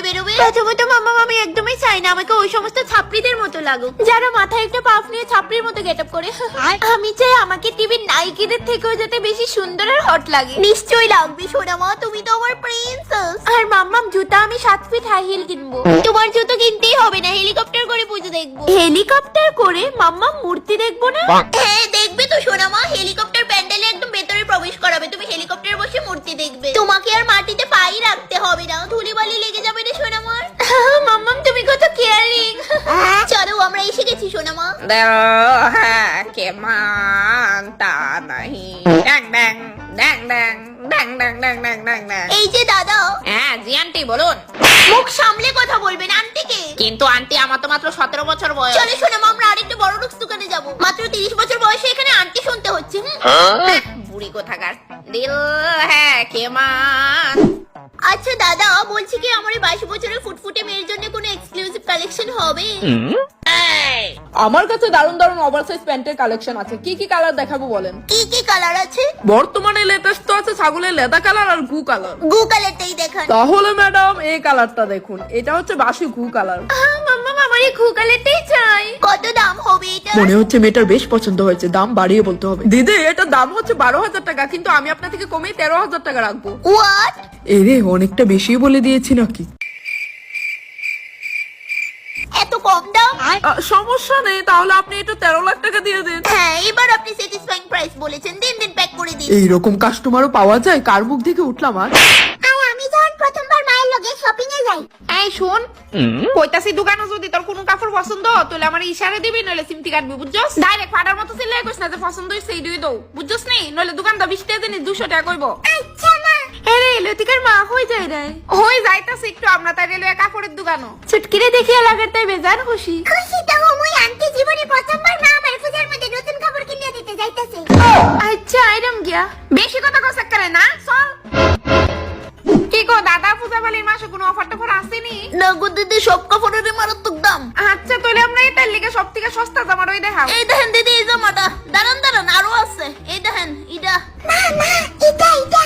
বেরোবে? প্রথমত মাম্মা আমি একদমই চাই না আমাকে ওই সমস্ত ছাপড়িদের মতো লাগুক যারা মাথায় একটা পাফ নিয়ে ছাপড়ির মতো গেটআপ করে। আমি চাই আমাকে টিভির নায়িকাদের থেকেও যাতে বেশি সুন্দর আর হট লাগে। নিশ্চয়ই লাগবে সোনামা, তুমি তো আমার প্রিন্সেস। আর মাম্মাম জুতা আমি 7 ফিট হাই হিল কিনবো। তোমার জুতো কিনতেই হবে না, হেলিকপ্টার করে পুজো দেখবো। হেলিকপ্টার করে? মাম্মাম মূর্তি দেখবো না? হ্যাঁ দেখবে তো সোনামা, হেলিকপ্টার প্যান্ডেলে একদম ভেতরে প্রবেশ করাবে, তুমি হেলিকপ্টারে বসে মূর্তি দেখবে। তোমাকে আর মাটিতে পাই রাখতে হবে না, ধুলিবালি লেগে যাবে রে সোনামার। মাম্মাম তুমি কত কেয়ারিং। চলো আমরা এসে গেছি সোনামা। এই যে দাদা। হ্যাঁ জি আন্টি বলুন। মুখ সামলে কথা বলবেন, আন্টিকে। কিন্তু আন্টি আমার তো মাত্র 17 বছর বয়স। চলো সোনামা আমরা আরেকটু বড় লুকস দোকানে যাবো। মাত্র 30 বছর বয়সে এখানে আন্টি শুনতে হচ্ছে। বুড়ি কোথাকার। দিল হ্যাঁ কেমান। আচ্ছা দাদা বলছি কি আমার এই 22 বছরের ফুটফুটে মেয়ের জন্য কোনো এক্সক্লুসিভ কালেকশন হবে? আমার কাছে দারুন দারুন ওভারসাইজ প্যান্টের কালেকশন আছে। কি কি কালার দেখাবো বলেন? কি কি কালার আছে? বর্তমানে লেটেস্ট তো আছে ছাগলের লেদা কালার আর গু কালার। গু কালারটাই দেখান। তাহলে ম্যাডাম এই কালারটা দেখুন, এটা হচ্ছে বাসি গু কালার। মাম্মা আমার এই গু কালারটাই চাই। কত দাম হবে এটা? মনে হচ্ছে মেয়েটার বেশ পছন্দ হয়েছে, দাম বাড়িয়ে বলতে হবে। দিদি এটার দাম হচ্ছে 12,000 টাকা, কিন্তু আমি আপনার থেকে কমে 13,000 টাকা রাখবো। হোয়াট? এরে অনেকটা বেশি বলে দিয়েছি নাকি? এত কম দাম? সমস্যা নেই, তাহলে আপনি এটা 13 লাখ টাকা দিয়ে দিন। হ্যাঁ এবার আপনি স্যাটিসফাইং প্রাইস বলেছেন, দিন দিন প্যাক করে দিন। এইরকম কাস্টমারও পাওয়া যায়? কার মুখ দেখে উঠলাম আর। আমি যখন প্রথমবার মায়ের লগে শপিং এ যাই। এই শুন, কইতাছি দোকানে যদি তোর কোনো কাপড় পছন্দ তাহলে আমার ইশারা দিবি, নইলে সিমটি কাটবি, বুঝছস? ডাইরেক্ট ফাটার মতো সিলাই কইছ না যে পছন্দ হইছে এই দুই দাও, বুঝছস নি? নইলে দোকানদার 20 টাকা দিনি 200 টাকা কইবো। আচ্ছা মা। আরে লতিকার মা হই যায় রে। হই যাইতাছে একটু, আমরা তাই রেলওয়ে কাপড়ের দোকানও। ছুটকিরে দেখিয়া লাগার তাই বেজান খুশি। খুশি তো মই আন্টি জীবনে প্রথমবার মা আমার পূজার মধ্যে নতুন কাপড় কিনে দিতে যাইতাছে। আচ্ছা আইরাম গিয়া। বেশি কথা কইছ করে না, চল। কি গো দাদা, পূজা বালির মাসে কোনো অফার টফার আসেনি? না গো দিদি সব কাপড়ের মারাত্মক দাম। আচ্ছা তাহলে আমরা এটার লিগে সবথেকে সস্তা জামার ওই দেখাও। এই দেখেন দিদি এই জামাটা। দাঁড়ান দাঁড়ান আরো আছে। এই দেখেন ইডা। না না এটা এটা।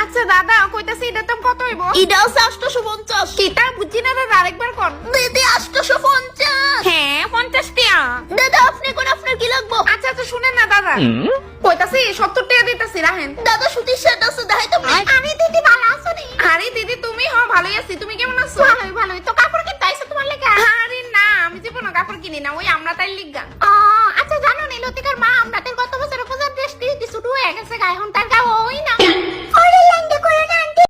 আচ্ছা দাদা কইতাছি এটা দাম কত হইব? ইডা আছে 850। কিটা বুঝি না দাদা, আরেকবার কোন। দিদি 850। হ্যাঁ 50 টাকা। দাদা আপনি কোন আপনার কি লাগবো? আচ্ছা আচ্ছা শুনেন না দাদা, কইতাছি 70 টাকা দিতাছি রাহেন। দাদা সুতির শার্ট আছে দেখাই তো। আমি দিদি ভালো আছো নি? আরে দিদি তুমি ভালোই আছি, তুমি কেমন আছো? ভালোই ভালোই। তো কাপড় কিনতে আইছো তোমার লাগা? আরে না আমি জীবনে কাপড় কিনি না, ওই আমরা তাই লিগা। আচ্ছা জানো নি লতিকার মা আমরাদের গত বছর পূজার ড্রেস দিয়ে ছোট হয়ে গেছে গায়ে, এখন তার গাও